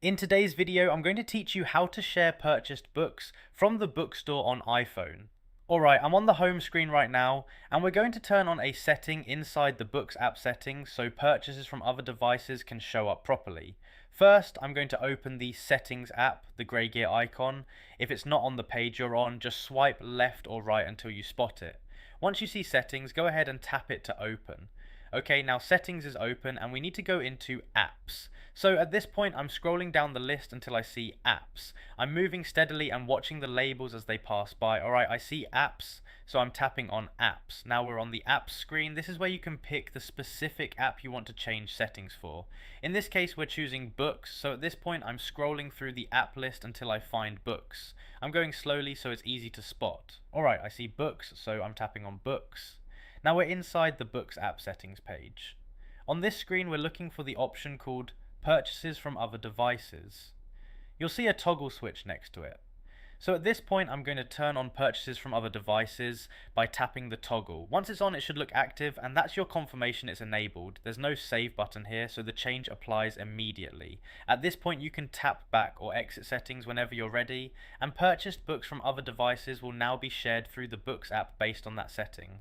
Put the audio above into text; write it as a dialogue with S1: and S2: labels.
S1: In today's video, I'm going to teach you how to share purchased books from the bookstore on iPhone. Alright, I'm on the home screen right now, and we're going to turn on a setting inside the Books app settings so purchases from other devices can show up properly. First, I'm going to open the Settings app, the grey gear icon. If it's not on the page you're on, just swipe left or right until you spot it. Once you see Settings, go ahead and tap it to open. Okay, now Settings is open and we need to go into Apps. So at this point I'm scrolling down the list until I see Apps. I'm moving steadily and watching the labels as they pass by. Alright, I see Apps, so I'm tapping on Apps. Now we're on the Apps screen. This is where you can pick the specific app you want to change settings for. In this case we're choosing Books, so at this point I'm scrolling through the app list until I find Books. I'm going slowly so it's easy to spot. Alright, I see Books, so I'm tapping on Books. Now we're inside the Books app settings page. On this screen we're looking for the option called Purchases from Other Devices. You'll see a toggle switch next to it. So at this point I'm going to turn on Purchases from Other Devices by tapping the toggle. Once it's on it should look active, and that's your confirmation it's enabled. There's no save button here, so the change applies immediately. At this point you can tap back or exit settings whenever you're ready, and purchased books from other devices will now be shared through the Books app based on that setting.